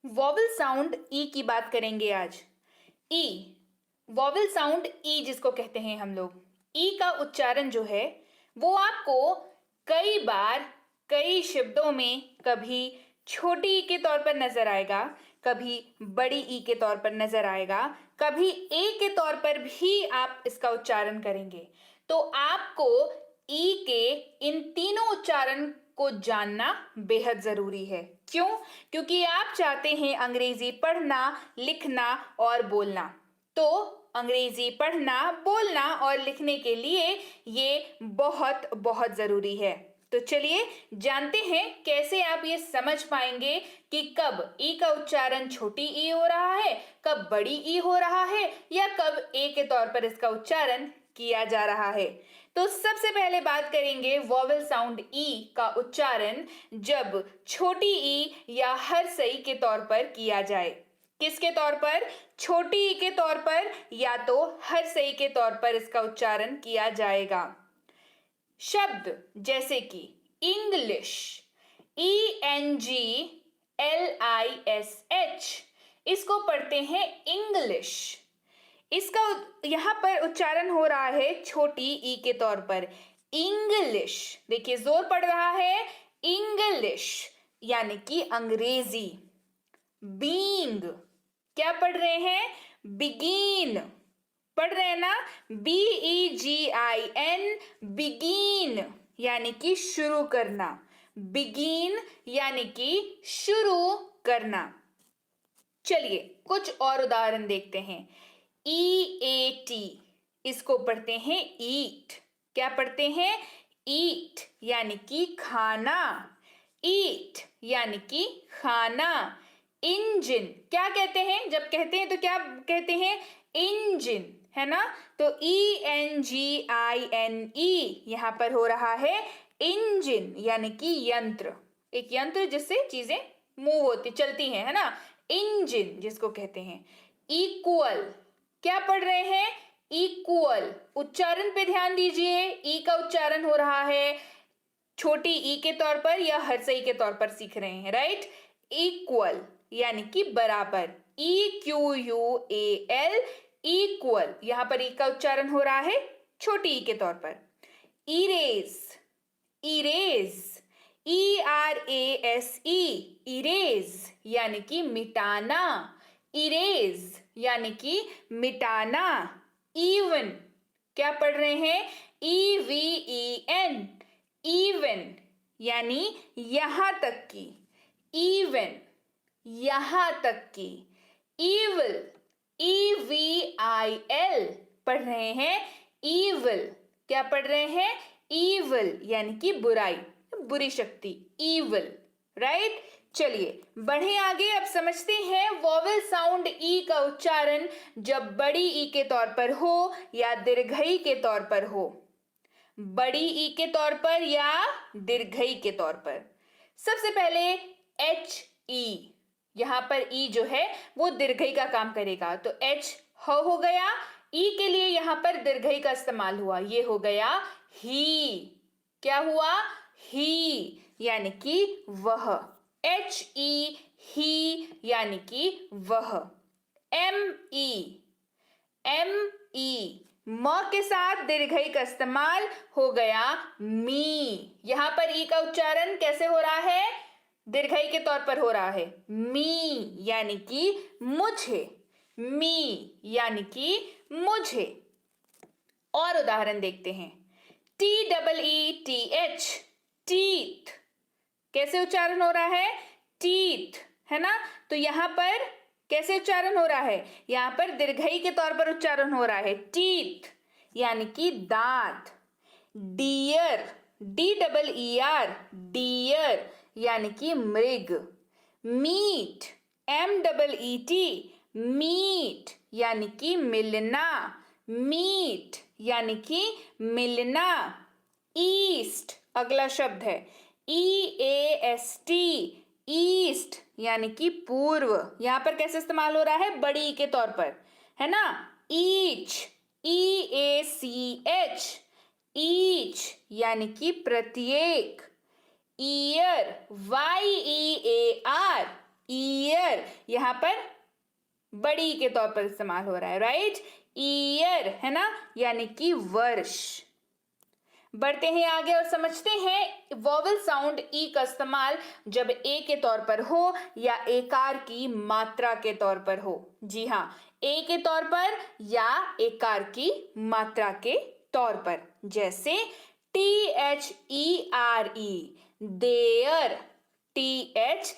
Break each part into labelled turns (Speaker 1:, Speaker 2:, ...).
Speaker 1: Vowel sound ई की बात करेंगे आज। ई, वॉवल साउंड ई जिसको कहते हैं हम लोग। ई का उच्चारण जो है वो आपको कई बार कई शब्दों में कभी छोटी ई के तौर पर नजर आएगा, कभी बड़ी ई के तौर पर नजर आएगा, कभी ए के तौर पर भी आप इसका उच्चारण करेंगे। तो आपको ई के इन तीनों उच्चारण को जानना बेहद जरूरी है। क्यों? क्योंकि आप चाहते हैं अंग्रेजी पढ़ना, लिखना और बोलना। तो अंग्रेजी पढ़ना, बोलना और लिखने के लिए ये बहुत बहुत जरूरी है। तो चलिए जानते हैं कैसे आप ये समझ पाएंगे कि कब ई का उच्चारण छोटी ई हो रहा है, कब बड़ी ई हो रहा है, या कब ए के तौर पर इसका उच्चारण किया जा रहा है। तो सबसे पहले बात करेंगे वॉवल साउंड ई का उच्चारण जब छोटी ई या हर्षई के तौर पर किया जाए। किसके तौर पर? छोटी ई के तौर पर या तो हर्षई के तौर पर इसका उच्चारण किया जाएगा। शब्द जैसे कि इंग्लिश, ENGLISH, इसको पढ़ते हैं इंग्लिश। इसका यहां पर उच्चारण हो रहा है छोटी ई के तौर पर, इंग्लिश। देखिए जोर पड़ रहा है, इंग्लिश यानी कि अंग्रेजी। बीइंग, क्या पढ़ रहे हैं? बिगिन, पढ़ रहे हैं ना? BEGIN, बिगिन यानी कि शुरू करना। बिगिन यानी कि शुरू करना। चलिए कुछ और उदाहरण देखते हैं। EAT, इसको पढ़ते हैं ईट। क्या पढ़ते हैं? ईट यानी कि खाना। ईट यानी कि खाना। इंजन, क्या कहते हैं? जब कहते हैं तो क्या कहते हैं? इंजन, है ना? तो ENGINE यहां पर हो रहा है इंजन यानी कि यंत्र। एक यंत्र जिससे चीजें मूव होती, चलती हैं, है ना? इंजन जिसको कहते हैं। इक्वल, क्या पढ़ रहे हैं? इक्वल। उच्चारण पे ध्यान दीजिए, ई का उच्चारण हो रहा है छोटी ई के तौर पर या हर्षई के तौर पर सीख रहे हैं, राइट? इक्वल यानी कि बराबर। EQUAL, equal. यहां पर ई का उच्चारण हो रहा है छोटी ई के तौर पर। इरेज, इरेज, ERASE, इरेज यानी कि मिटाना। इरेज यानी कि मिटाना। इवन, क्या पढ़ रहे हैं? EVEN, इवन यानी यहां तक की। इवन, यहां तक की। इविल, EVIL, पढ़ रहे हैं इविल। क्या पढ़ रहे हैं? इविल यानी कि बुराई, बुरी शक्ति, इविल, राइट? चलिए बढ़े आगे। अब समझते हैं वॉवेल साउंड ई का उच्चारण जब बड़ी ई के तौर पर हो या दीर्घई के तौर पर हो। बड़ी ई के तौर पर या दीर्घई के तौर पर। सबसे पहले एच ई, यहां पर ई जो है वो दीर्घई का काम करेगा, तो एच हो गया। ई के लिए यहां पर दीर्घई का इस्तेमाल हुआ, ये हो गया ही। क्या हुआ? ही यानी कि वह। HE, ही यानी कि वह। ME, ME, म के साथ दीर्घई का इस्तेमाल हो गया मी। यहां पर ई का उच्चारण कैसे हो रहा है? दीर्घई के तौर पर हो रहा है। मी यानी कि मुझे। मी यानी कि मुझे। और उदाहरण देखते हैं। TEETH, टीथ, कैसे उच्चारण हो रहा है? टीथ, है ना? तो यहां पर कैसे उच्चारण हो रहा है? यहां पर दीर्घई के तौर पर उच्चारण हो रहा है, टीथ यानी कि दांत। डियर, DEER, डियर यानी कि मृग। मीट, MEET, मीट यानी कि मिलना। मीट यानी कि मिलना। ईस्ट, अगला शब्द है EAST, ईस्ट यानी कि पूर्व। यहां पर कैसे इस्तेमाल हो रहा है? बड़ी ई के तौर पर, है ना? ईच, EACH, ईच यानी कि प्रत्येक। ईयर, YEAR, ईयर यहाँ पर बड़ी के तौर पर इस्तेमाल हो रहा है, राइट। ईयर है ना, यानी कि वर्ष। बढ़ते हैं आगे और समझते हैं वॉवल साउंड ई का इस्तेमाल जब ए के तौर पर हो या एकार की मात्रा के तौर पर हो। जी हाँ, ए के तौर पर या एकार की मात्रा के तौर पर। जैसे THERE, देयर, THERE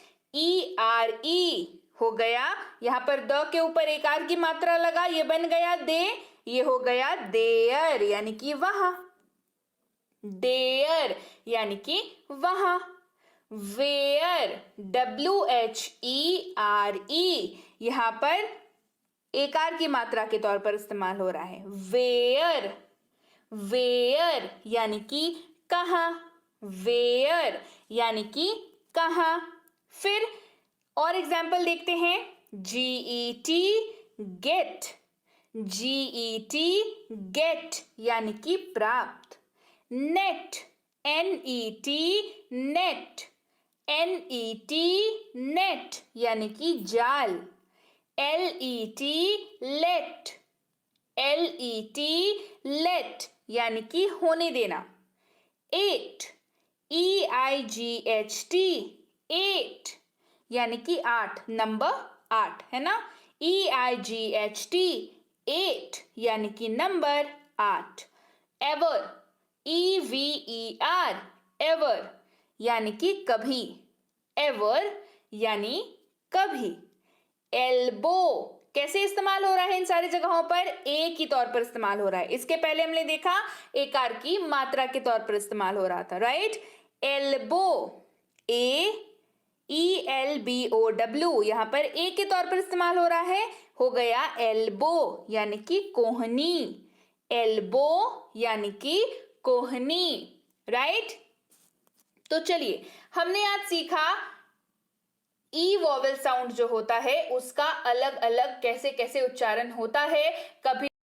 Speaker 1: हो गया, यहाँ पर द के ऊपर एकार की मात्रा लगा, ये बन गया दे, ये हो गया देयर यानी कि वहां। देयर यानी कि वहां। वेयर, WHERE, यहां पर एकार की मात्रा के तौर पर इस्तेमाल हो रहा है। वेयर, वेयर यानी कि कहां। वेयर यानी कि कहां। फिर और एग्जाम्पल देखते हैं। GET, गेट, GET, गेट यानी कि प्राप्त। Net, NET, net, NET, net यानी कि जाल। LET, लेट, LET, लेट यानी कि होने देना। 8, EIGHT, एट यानी कि 8, नंबर 8 है ना। EIGHT, 8 यानी कि नंबर 8। एवर, EVER, एवर यानी कि कभी। एवर यानी कभी। एल्बो कैसे इस्तेमाल हो रहा है इन सारी जगहों पर? ए की तौर पर इस्तेमाल हो रहा है। इसके पहले हमने देखा एकार की मात्रा के तौर पर इस्तेमाल हो रहा था, राइट। एल्बो, ELBOW, यहाँ पर ए के तौर पर इस्तेमाल हो रहा है, हो गया एल्बो यानी कि कोहनी। एल्बो यानी कि कोहनी, राइट। तो चलिए, हमने आज सीखा ई वॉवेल साउंड जो होता है उसका अलग अलग कैसे कैसे उच्चारण होता है। कभी